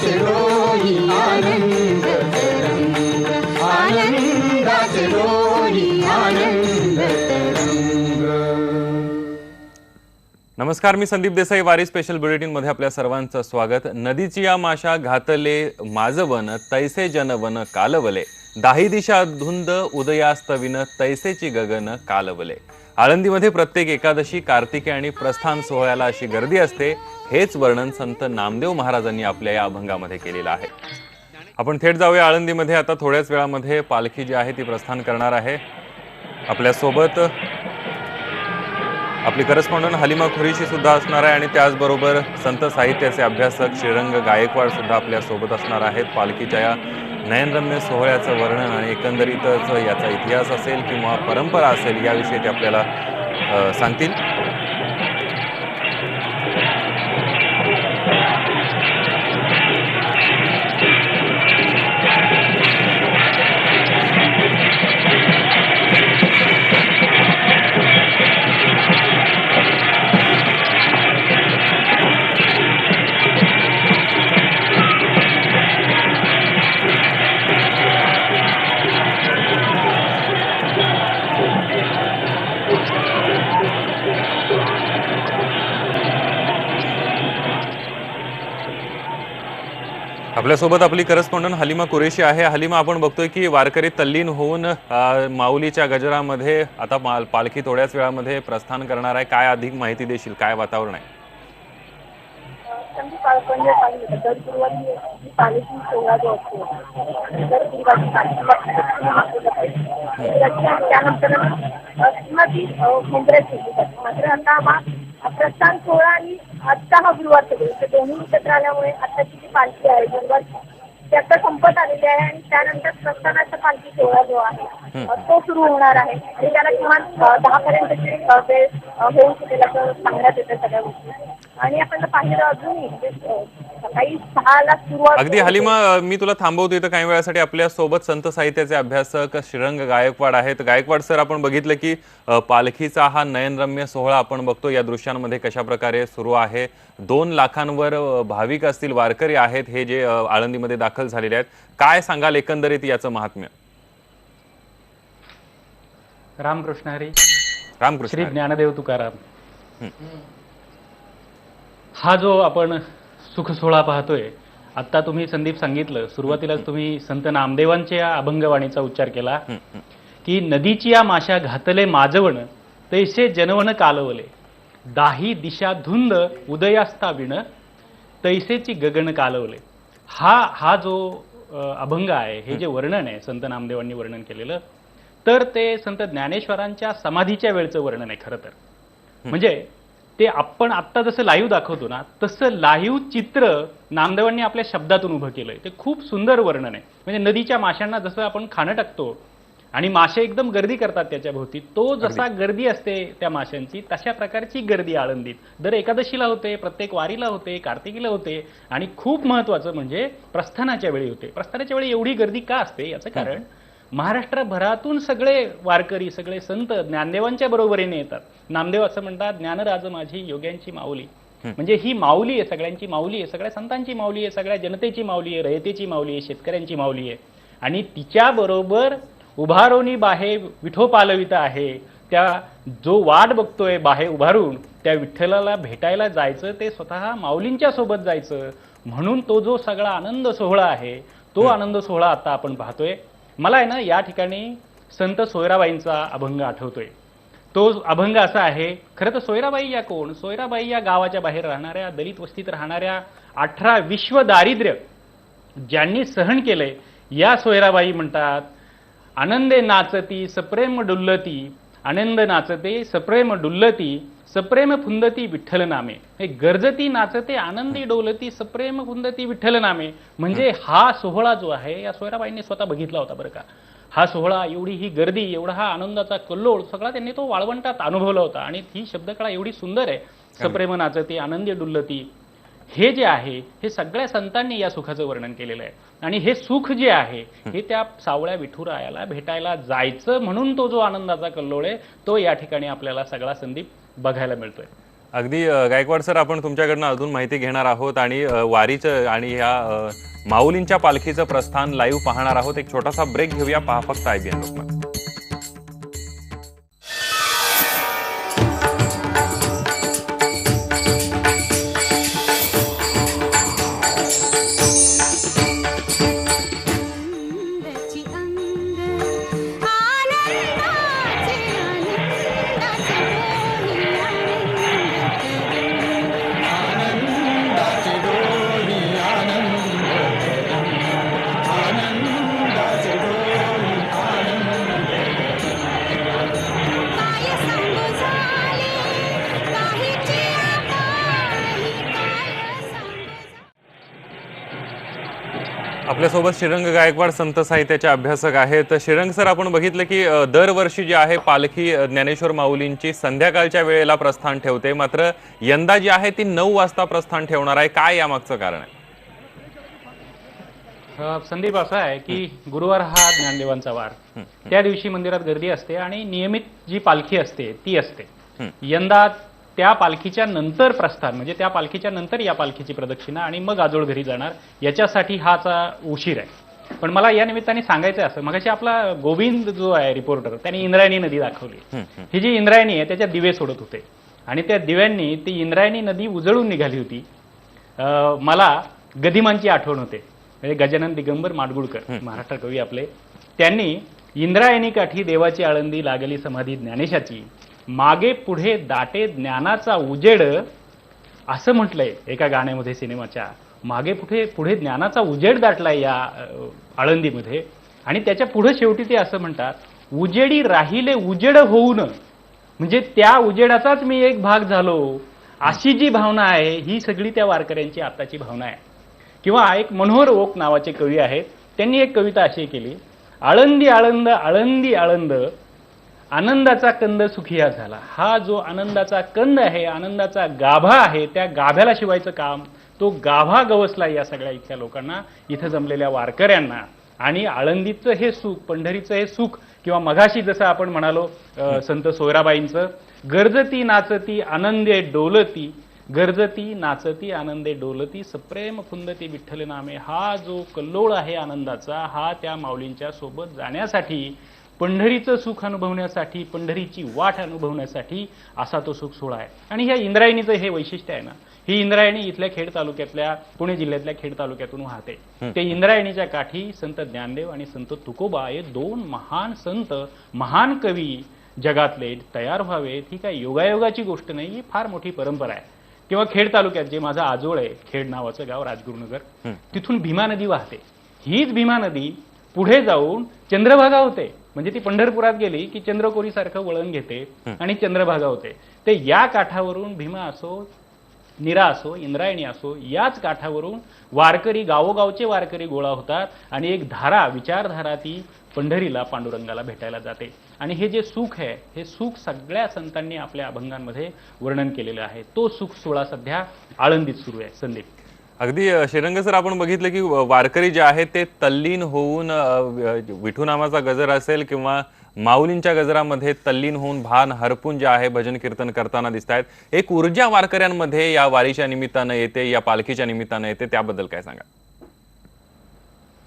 आनंदाचे डोही आनंद तरंग, आनंदाचे डोही आनंद तरंग। नमस्कार, मी संदीप देसाई, वारी स्पेशल बुलेटिन मध्ये आपल्या सर्वांचं स्वागत। नदीची या माशा घातले माझवन, तैसे जनवन कालवले, दाही दिशा धुंद उदयास्तविन, तैसेची गगन कालवले। आळंदीमध्ये प्रत्येक एकादशी, कार्तिकी आणि प्रस्थान सोहळ्याला अशी गर्दी असते, हेच वर्णन संत नामदेव महाराजांनी आपल्या या अभंगामध्ये केलेलं आहे। आपण थेट जाऊया आळंदीमध्ये। आता थोड्याच वेळामध्ये पालखी जी आहे ती प्रस्थान करणार आहे। आपल्या सोबत आपली करस्पॉन्डंट हलिमा खुरेशी सुद्धा असणार आहे आणि त्याचबरोबर संत साहित्याचे अभ्यासक श्रीरंग गायकवाड सुद्धा आपल्या सोबत असणार आहेत। पालखीच्या या नयनरम्य सोहळ्याचं वर्णन आणि एकंदरीतच याचा इतिहास असेल किंवा परंपरा असेल याविषयी ते आपल्याला सांगतील। आपल्यासोबत आपली करस्पॉन्डंट हलिमा कुरेशी आहे। हलिमा, आपण बघतोय की वारकरी तल्लीन होऊन माऊलीच्या गजरामध्ये आता पालखी थोड्याच वेळामध्ये प्रस्थान करणार आहे। काय अधिक माहिती देशील, काय वातावरण आहे? प्रस्थान सोहळा आणि आजचा हा गुरुवार दोन्ही एकत्र आल्यामुळे आताची जी पालखी आहे गुरुवार त्याचा संपत आलेली आहे आणि त्यानंतर प्रस्थानाचा पालखी सोहळा जो आहे तो सुरू होणार आहे आणि त्याला किमान 10 पर्यंतची वेळ होऊ शकेल असं सांगण्यात येतं सगळ्या गोष्टी। आणि आपण पाहिलं अजूनही सकाळी 6ला सुरुवात। अगदी हलिमा, मी तुला थांबवतो इथं काही वेळासाठी। आपल्या सोबत संत साहित्याचे अभ्यासक श्रीरंग गायकवाड आहेत। गायकवाड सर, आपण बघितलं की पालखीचा हा नयनरम्य सोहळा आपण बघतो या दृश्यांमध्ये कशा प्रकारे सुरू आहे। 2 लाखांवर भाविक असतील, वारकरी आहेत हे जे आळंदीमध्ये दाखल झालेले आहेत। काय सांगाल एकंदरीत याचं महात्म्य? रामकृष्ण हरी। रामकृष्ण। श्री ज्ञानदेव तुकाराम। हा जो आपण सुख सोहळा पाहतोय, आता तुम्ही संदीप सांगितलं, सुरुवातीलाच तुम्ही संत नामदेवांच्या अभंगवाणीचा उच्चार केला की नदीची या माशा घातले माझवण, तैसे जनवन कालवले, दाही दिशा धुंद उदयास्ता विण, तैसेची गगन कालवले। हा जो अभंग आहे, हे जे वर्णन आहे संत नामदेवांनी वर्णन केलेलं, तर ते संत ज्ञानेश्वरांच्या समाधीच्या वेळचं वर्णन आहे खरं तर। म्हणजे ते आपण आत्ता जसं लाईव्ह दाखवतो ना, तसं लाईव्ह चित्र नामदेवांनी आपल्या शब्दातून उभं केलंय। ते खूप सुंदर वर्णन आहे। म्हणजे नदीच्या माशांना जसं आपण खाणं टाकतो आणि मासे एकदम गर्दी करतात त्याच्या भोवती, तो जसा गर्दी असते त्या माशांची, तशा प्रकारची गर्दी आळंदीत दर एकादशीला होते, प्रत्येक वारीला होते, कार्तिकीला होते आणि खूप महत्वाचं म्हणजे प्रस्थानाच्या वेळी होते। प्रस्थानाच्या वेळी एवढी गर्दी का असते याचं कारण महाराष्ट्रभरातून सगळे वारकरी, सगळे संत ज्ञानदेवांच्या बरोबरीने येतात। नामदेव असं म्हणतात, ज्ञानराज माझी योग्यांची माऊली, म्हणजे ही माऊली आहे, सगळ्यांची माऊली आहे, सगळ्या संतांची माऊली आहे, सगळ्या जनतेची माऊली आहे, रयतेची माऊली आहे, शेतकऱ्यांची माऊली आहे। आणि तिच्या बरोबर उभारोनी बाहे विठो पालविता आहे, त्या जो वाट बघतोय बाहे उभारून त्या विठ्ठलाला भेटायला जायचं, ते स्वतः माऊलींच्या सोबत जायचं, म्हणून तो जो सगळा आनंद सोहळा आहे तो आनंद सोहळा आता आपण पाहतोय। मला आहे ना या ठिकाणी संत सोयराबाईंचा अभंग आठवतोय। तो अभंग असा आहे, खरं तर सोयराबाई या कोण? सोयराबाई या गावाच्या बाहेर राहणाऱ्या, दलित वस्तीत राहणाऱ्या, 18 विश्व दारिद्र्य ज्यांनी सहन केलंय या सोयराबाई म्हणतात, आनंदे नाचती सप्रेम डुल्लती, आनंद नाचते सप्रेम डुल्लती, सप्रेम फुंदती विठ्ठल नामे। हे गरजती नाचते आनंदी डोलती, सप्रेम फुंदती विठ्ठल नामे। म्हणजे हा सोहळा जो आहे या सोयराबाईंनी स्वतः बघितला होता बरं का। हा सोहळा, एवढी ही गर्दी, एवढा हा आनंदाचा कल्लोळ सगळा त्यांनी तो वाळवंटात अनुभवला होता। आणि ही शब्दकळा एवढी सुंदर आहे, सप्रेम नाचते आनंदी डुल्लती, हे जे आहे हे सगळ्या संतांनी या सुखाचं वर्णन केलेलं आहे। आणि हे सुख जे आहे हे त्या सावळ्या विठुरायाला भेटायला जायचं म्हणून तो जो आनंदाचा कल्लोळ आहे तो या ठिकाणी आपल्याला सगळा संदीप बघायला मिळतोय। अगदी गायकवाड सर, आपण तुमच्याकडनं अजून माहिती घेणार आहोत आणि वारीचं आणि ह्या माऊलींच्या पालखीचं प्रस्थान लाईव्ह पाहणार आहोत. एक छोटासा ब्रेक घेऊया. पहा फक्त IBN लोकमत. आपल्यासोबत श्रीरंग गायकवाड संत साहित्याचे अभ्यासक आहेत. श्रीरंग सर, आपण बघितलं की दरवर्षी जी आहे पालखी ज्ञानेश्वर माऊलींची संध्याकाळच्या वेळेला प्रस्थान ठेवते, मात्र यंदा जी आहे ती 9 वाजता प्रस्थान ठेवणार आहे. काय यामागचं कारण आहे? संदीप, असं आहे की गुरुवार हा ज्ञानदेवांचा वार, त्या दिवशी मंदिरात गर्दी असते आणि नियमित जी पालखी असते ती असते. यंदा त्या पालखीच्या नंतर प्रस्थान, म्हणजे त्या पालखीच्या नंतर या पालखीची प्रदक्षिणा आणि मग आजोळ घरी जाणार, याच्यासाठी हाचा उशीर आहे. पण मला या निमित्ताने सांगायचं असं, मगाशी आपला गोविंद जो आहे रिपोर्टर, त्याने इंद्रायणी नदी दाखवली. ही जी इंद्रायणी आहे त्याच्यात दिवे सोडत होते आणि त्या दिव्यांनी ती इंद्रायणी नदी उजळून निघाली होती. मला गदिमांची आठवण होते. म्हणजे गजानन दिगंबर माडगुळकर, महाराष्ट्र कवी आपले, त्यांनी इंद्रायणी काठी देवाची आळंदी लागली समाधी ज्ञानेशाची, मागे पुढे दाटे ज्ञानाचा उजेड, असं म्हटलंय एका गाण्यामध्ये सिनेमाच्या. मागे पुढे ज्ञानाचा उजेड दाटलाय या आळंदीमध्ये. आणि त्याच्या पुढे शेवटी ते असं म्हणतात, उजेडी राहिले उजेड होऊन, म्हणजे त्या उजेडाचाच मी एक भाग झालो, अशी जी भावना आहे ही सगळी त्या वारकऱ्यांची आताची भावना आहे. किंवा एक मनोहर ओक नावाचे कवी आहेत, त्यांनी एक कविता अशी केली, आळंदी आळंद आळंदी आळंद, आनंदाचा कंद सुखिया झाला. हा जो आनंदाचा कंद आहे, आनंदाचा गाभा आहे, त्या गाभ्याला शिवायचं काम, तो गाभा गवसला या सगळ्या इथल्या लोकांना, इथं जमलेल्या वारकऱ्यांना. आणि आळंदीचं हे सुख, पंढरीचं हे सुख, किंवा मघाशी जसं आपण म्हणालो संत सोयराबाईंचं, गरजती नाचती आनंदे डोलती, गरजती नाचती आनंदे डोलती, सप्रेम फुंदती विठ्ठल नामे. हा जो कल्लोळ आहे आनंदाचा, हा त्या माऊलींच्या सोबत जाण्यासाठी, पंढरीचं सुख अनुभवण्यासाठी, पंढरीची वाट अनुभवण्यासाठी असा तो सुख सोहळा आहे. आणि ह्या इंद्रायणीचं हे वैशिष्ट्य आहे ना, ही इंद्रायणी इथल्या खेड तालुक्यातल्या, पुणे जिल्ह्यातल्या खेड तालुक्यातून वाहते. ते इंद्रायणीच्या काठी संत ज्ञानदेव आणि संत तुकोबा हे 2 महान संत, महान कवी जगातले तयार व्हावेत, ही काय योगायोगाची गोष्ट नाही, ही फार मोठी परंपरा आहे. किंवा खेड तालुक्यात जे माझं आजोळ आहे, खेड नावाचं गाव, राजगुरुनगर, तिथून भीमा नदी वाहते. हीच भीमा नदी पुढे जाऊन चंद्रभागा होते. म्हणजे ती पंढरपुरात गेली की चंद्रकोरीसारखं वळण घेते आणि चंद्रभागा होते. ते या काठावरून भीमा असो, नीरा असो, इंद्रायणी असो, याच काठावरून वारकरी, गावोगावचे वारकरी गोळा होतात आणि एक धारा, विचारधारा ती पंढरीला, पांडुरंगाला भेटायला जाते. आणि हे जे सुख आहे, हे सुख सगळ्या संतांनी आपल्या अभंगांमध्ये वर्णन केलेलं आहे. तो सुख सोहळा सध्या आळंदीत सुरू आहे. संदीप, अगदी श्रीरंग सर, आपण बघितलं की वारकरी जे आहेत ते तल्लीन होऊन विठू नामाचा गजर असेल किंवा माऊलींच्या गजरामध्ये तल्लीन होऊन, भान हरपून जे आहे भजन कीर्तन करताना दिसत आहेत. एक ऊर्जा वारकऱ्यांमध्ये या वारीच्या निमित्तानं येते, या पालखीच्या निमित्तानं येते, त्याबद्दल काय सांगा?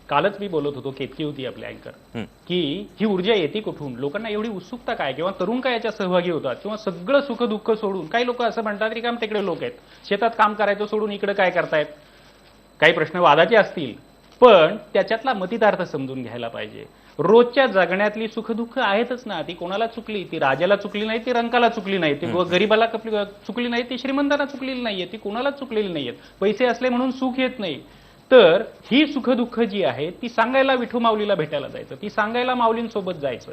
कालच मी बोलत होतो, केतकी होती आपले अँकर, की ही ऊर्जा येते कुठून, लोकांना एवढी उत्सुकता काय, किंवा तरुण काय याच्यात सहभागी होतात, किंवा सगळं सुख दुःख सोडून. काही लोक असं म्हणतात की काम तिकडे लोक आहेत, शेतात काम करायचं सोडून इकडे काय करतायत. काही प्रश्न वादाचे असतील, पण त्याच्यातला मतितार्थ समजून घ्यायला पाहिजे. रोजच्या जगण्यातली सुखदुःख आहेतच ना. ती कोणाला चुकली, ती राजाला चुकली नाही, ती रंकाला चुकली नाही, ती गरीबाला चुकली नाही, ती श्रीमंताला चुकलेली नाहीये, ती कोणाला चुकलेली नाहीयेत. पैसे असले म्हणून सुख येत नाही. तर ही सुखदुःख जी आहे ती सांगायला विठू माऊलीला भेटायला जायचं, ती सांगायला माऊलींसोबत जायचं.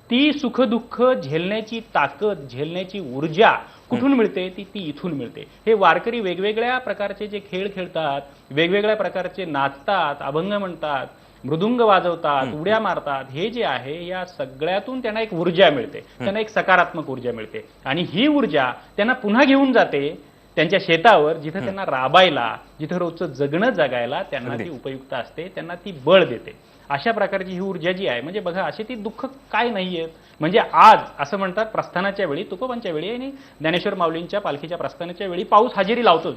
ती सुखदुःख झेलण्याची ताकद, झेलण्याची ऊर्जा कुठून मिळते? ती इथून मिळते. हे वारकरी वेगवेगळ्या प्रकारचे जे खेळ खेळतात, वेगवेगळ्या प्रकारचे नाचतात, अभंग म्हणतात, मृदुंग वाजवतात, उड्या मारतात, हे जे आहे या सगळ्यातून त्यांना एक ऊर्जा मिळते, त्यांना एक सकारात्मक ऊर्जा मिळते. आणि ही ऊर्जा त्यांना पुन्हा घेऊन जाते त्यांच्या शेतावर, जिथं त्यांना राबायला, जिथं रोजचं जगणं जगायला त्यांना ती उपयुक्त असते, त्यांना ती बळ देते. अशा प्रकारची ही ऊर्जा जी आहे, म्हणजे बघा असे ती दुःख काय नाहीये. म्हणजे आज असं म्हणतात प्रस्थानाच्या वेळी, तुकोबांच्या वेळी आणि ज्ञानेश्वर माऊलींच्या पालखीच्या प्रस्थानाच्या वेळी पाऊस हजेरी लावतोच.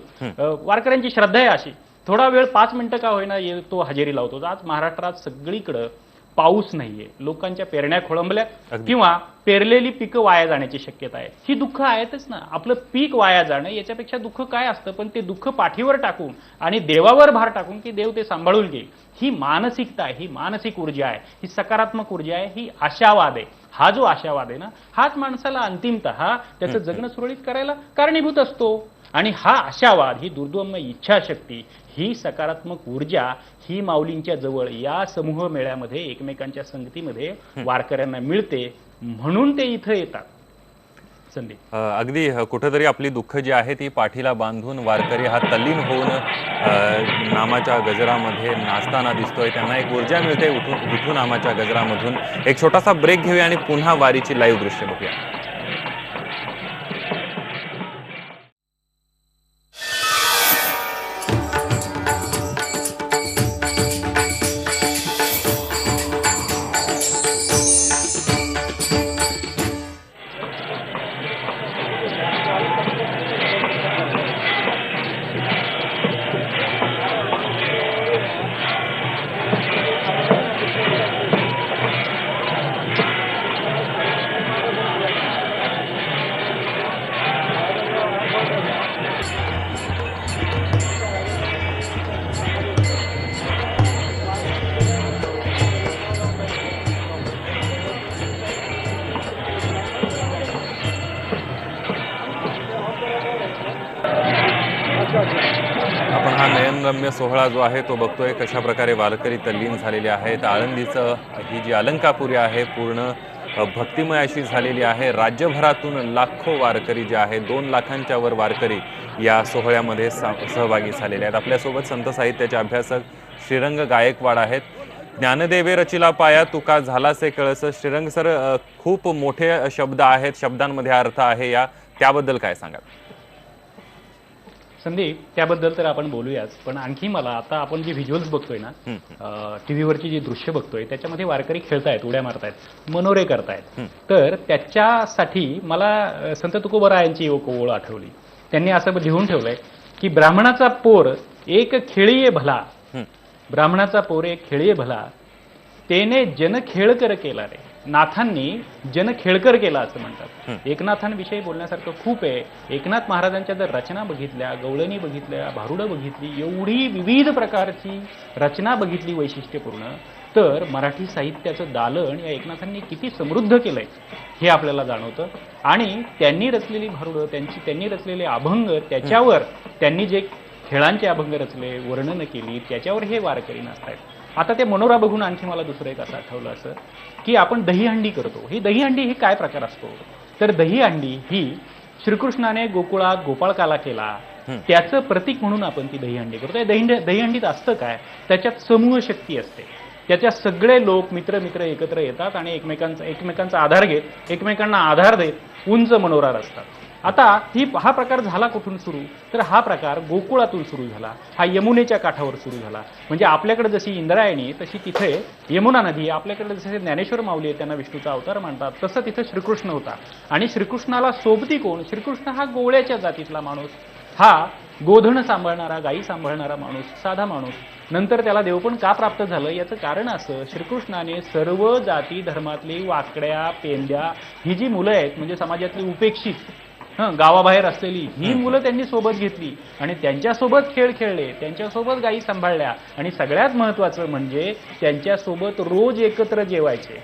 वारकऱ्यांची श्रद्धा आहे अशी, थोडा वेळ 5 मिनिटं का होईना तो हजेरी लावतो. आज महाराष्ट्रात सगळीकडं पाऊस नाहीये, लोकांच्या पेरण्या खोळंबल्या किंवा पेरलेली पिकं वाया जाण्याची शक्यता आहे. ही दुःख आहेतच ना. आपलं पीक वाया जाणं याच्यापेक्षा दुःख काय असतं. पण ते दुःख पाठीवर टाकून आणि देवावर भार टाकून की देव ते सांभाळून घेईल, ही मानसिकता आहे, ही मानसिक ऊर्जा आहे, ही सकारात्मक ऊर्जा आहे, ही आशावाद आहे. हा जो आशावाद आहे ना, हाच माणसाला अंतिमतः त्याचं जगणं सुरळीत करायला कारणीभूत असतो. आणि हा आशावाद, ही दुर्दम्य इच्छाशक्ती, ही सकारात्मक ऊर्जा ही माऊलींच्या जवळ या समूह मेळ्यामध्ये एकमेकांच्या संगतीमध्ये वारकऱ्यांना मिळते, म्हणून ते इथं येतात. संदीप, अगदी कुठेतरी आपली दुःख जी आहे ती पाठीला बांधून वारकरी हा तल्लीन होऊन नामाच्या गजरामध्ये नाचताना दिसतोय. त्यांना एक ऊर्जा मिळते विठू नामाच्या गजरामधून. एक छोटासा ब्रेक घेऊया आणि पुन्हा वारीची लाईव्ह दृश्य बघूया. आपण हा नयनरम्य सोहळा जो आहे तो बघतोय, कशा प्रकारे वारकरी तल्लीन झालेले आहेत. आळंदीचं ही जी अलंकापुरी आहे पूर्ण भक्तिमय अशी झालेली आहे. राज्यभरातून लाखो वारकरी जे आहेत, 2 लाखांच्या वर वारकरी या सोहळ्यामध्ये सहभागी झालेले आहेत. आपल्यासोबत संत साहित्याचे अभ्यासक श्रीरंग गायकवाड आहेत. ज्ञानदेवे रचिला पाया तुका झालासे कळस. श्रीरंग सर, खूप मोठे शब्द आहेत, शब्दांमध्ये अर्थ आहे, त्याबद्दल काय सांगाल? संदीप, त्याबद्दल तर आपण बोलूयाच, पण आणखी मला आता आपण जे व्हिज्युअल्स बघतोय ना, टीव्हीवरची जी दृश्य बघतोय त्याच्यामध्ये वारकरी खेळतायत, उड्या मारतायत, मनोरे करतायत. तर त्याच्यासाठी मला संत तुकोबरायांची एक ओळ आठवली. त्यांनी असं लिहून ठेवलंय की ब्राह्मणाचा पोर एक खेळीये भला, ब्राह्मणाचा पोर एक खेळीये भला, तेने जन खेळकर केला रे. नाथांनी जन खेळकर केला असं म्हणतात. एकनाथांविषयी बोलण्यासारखं खूप आहे. एकनाथ महाराजांच्या जर रचना बघितल्या, गवळणी बघितल्या, भारुडं बघितली, एवढी विविध प्रकारची रचना बघितली वैशिष्ट्यपूर्ण, तर मराठी साहित्याचं दालन या एकनाथांनी किती समृद्ध केलंय हे आपल्याला जाणवतं. आणि त्यांनी रचलेली भारुडं, त्यांनी रचलेले अभंग, त्याच्यावर त्यांनी जे खेळांचे अभंग रचले, वर्णनं केली, त्याच्यावर हे वारकरी नाचतायत. आता ते मनोरा बघून आणखी मला दुसरं एक असं आठवलं असं की आपण दहीहंडी करतो. ही दहीहंडी ही काय प्रकार असतो, तर दहीहंडी ही श्रीकृष्णाने गोकुळात गोपाळकाला केला त्याचं प्रतीक म्हणून आपण ती दहीहंडी करतो. दहीहंडीत असतं काय, त्याच्यात समूह शक्ती असते. त्याच्यात सगळे लोक मित्र एकत्र येतात आणि एकमेकांचा आधार घेत, एकमेकांना आधार देत उंच मनोरा रचतात. आता हा प्रकार झाला कुठून सुरू, तर हा प्रकार गोकुळातून सुरू झाला. हा यमुनेच्या काठावर सुरू झाला. म्हणजे आपल्याकडे जशी इंद्रायणी तशी तिथे यमुना नदी, आपल्याकडे जसे ज्ञानेश्वर माऊली त्यांना विष्णूचा अवतार मानतात, तसं तिथे श्रीकृष्ण होता. आणि श्रीकृष्णाला सोबती कोण, श्रीकृष्ण हा गोवळ्याच्या जातीतला माणूस, हा गोधन सांभाळणारा, गायी सांभाळणारा माणूस, साधा माणूस. नंतर त्याला देवपण का प्राप्त झालं याचं कारण असं, श्रीकृष्णाने सर्व जाती धर्मातली वाकड्या पेंद्या ही जी मुलं आहेत, म्हणजे समाजातली उपेक्षित, गावाबाहेर असलेली ही मुलं त्यांनी सोबत घेतली आणि त्यांच्यासोबत खेळ खेळले, त्यांच्यासोबत गायी सांभाळल्या आणि सगळ्यात महत्वाचं म्हणजे त्यांच्यासोबत रोज एकत्र जेवायचे.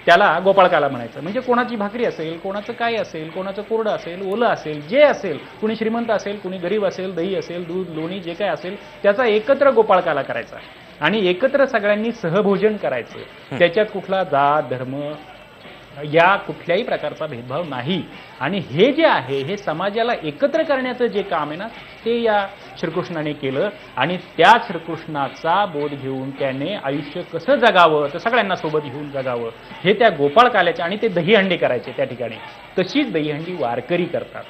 त्याला गोपाळकाला म्हणायचं. म्हणजे कोणाची भाकरी असेल, कोणाचं काय असेल, कोणाचं कोरडं असेल, ओलं असेल, जे असेल, कुणी श्रीमंत असेल, कुणी गरीब असेल, दही असेल, दूध, लोणी, जे काय असेल त्याचा एकत्र गोपाळकाला करायचा आणि एकत्र सगळ्यांनी सहभोजन करायचं. त्याच्यात कुठला जात धर्म या कुठल्याही प्रकारचा भेदभाव नाही. आणि हे जे आहे हे समाजाला एकत्र करण्याचं जे काम आहे ना, ते या श्रीकृष्णाने केलं. आणि त्या श्रीकृष्णाचा बोध घेऊन त्याने आयुष्य कसं जगावं, तर सगळ्यांना सोबत घेऊन जगावं हे त्या गोपाळ काल्याच्या, आणि ते दहीहंडी करायचे त्या ठिकाणी. तशीच दहीहंडी वारकरी करतात.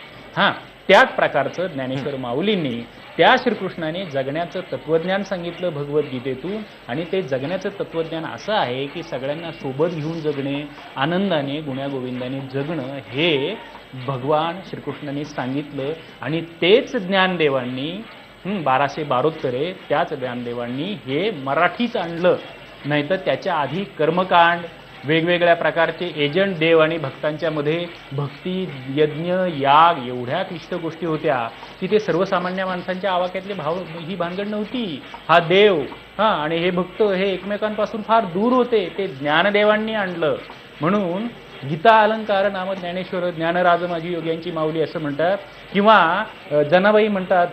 त्याच प्रकारचं ज्ञानेश्वर माऊलींनी त्या श्रीकृष्णाने जगण्याचं तत्वज्ञान सांगितलं भगवद्गीतेतून, आणि ते जगण्याचं तत्वज्ञान असं आहे की सगळ्यांना सोबत घेऊन जगणे, आनंदाने गुण्यागोविंदाने जगणं हे भगवान श्रीकृष्णाने सांगितलं. आणि तेच ज्ञानदेवांनी 1272 त्याच ज्ञानदेवांनी हे मराठीच आणलं. नाहीतर त्याच्या आधी कर्मकांड, वेगवेगळ्या प्रकारचे एजंट देव आणि भक्तांच्या मध्ये भक्ती, यज्ञ, याग एवढ्या क्लिष्ट गोष्टी होत्या की ते सर्वसामान्य माणसांच्या आवाक्यातले भाव ही भानगड नव्हती. हा देव आणि हे भक्त हे एकमेकांपासून फार दूर होते, ते ज्ञानदेवांनी आणलं. म्हणून गीता अलंकार नाम ज्ञानेश्वर, ज्ञानराज माझी योग्यांची माऊली असं म्हणतात. किंवा जनाबाई म्हणतात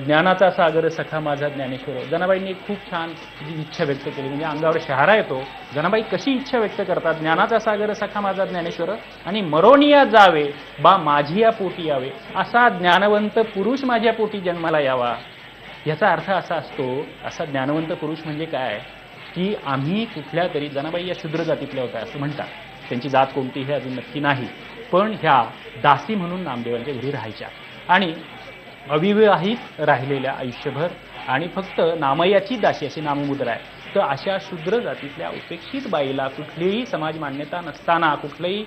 ज्ञानाचा सागर सखा माझा ज्ञानेश्वर. जनाबाईंनी खूप छान इच्छा व्यक्त केली, म्हणजे अंगावर शहारा येतो. जनाबाई कशी इच्छा व्यक्त करतात, ज्ञानाचा सागर सखा माझा ज्ञानेश्वर आणि मरोनिया जावे बा माझी या पोटी यावे, असा ज्ञानवंत पुरुष माझ्या पोटी जन्माला यावा. याचा अर्थ असा असतो, असा ज्ञानवंत पुरुष म्हणजे काय की आम्ही कुठल्या तरी, जनाबाई या शूद्र जातीतल्या होत्या असं म्हणतात, त्यांची जात कोणती हे अजून नक्की नाही, पण ह्या दासी म्हणून नामदेवांच्या घरी राहायच्या आणि अविवाहित राहिलेल्या आयुष्यभर, आणि फक्त नामयाची दासी अशी नाममुद्रा आहे. तर अशा शूद्र जातीतल्या उपेक्षित बाईला कुठलीही समाज मान्यता नसताना, कुठलंही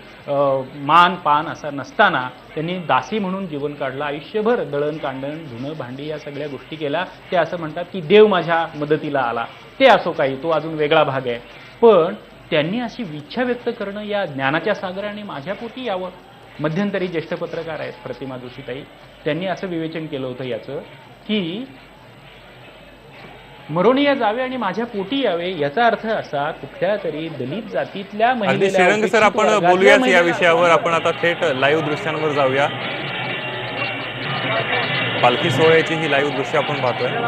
मान पान असा नसताना त्यांनी दासी म्हणून जीवन काढलं. आयुष्यभर दळण कांडण, धुणं भांडी या सगळ्या गोष्टी केल्या. ते असं म्हणतात की देव माझ्या मदतीला आला. ते असो काही, तो अजून वेगळा भाग आहे. पण त्यांनी अशी इच्छा व्यक्त करणं या ज्ञानाच्या सागराने माझ्या पोटी यावं. मध्यंतरी ज्येष्ठ पत्रकार आहेत प्रतिमा जोशीताई, त्यांनी असं विवेचन केलं होतं याचं की मरोनिया जावे आणि माझ्या पोटी यावे, याचा अर्थ असा कुठल्या तरी दलित जातीतल्या अगदी श्रीरंग सर, आपण बोलूयाच या विषयावर. आपण आता थेट लाईव्ह दृश्यांवर जाऊया. पालखी सोहळ्याची ही लाईव्ह दृश्य आपण पाहतोय.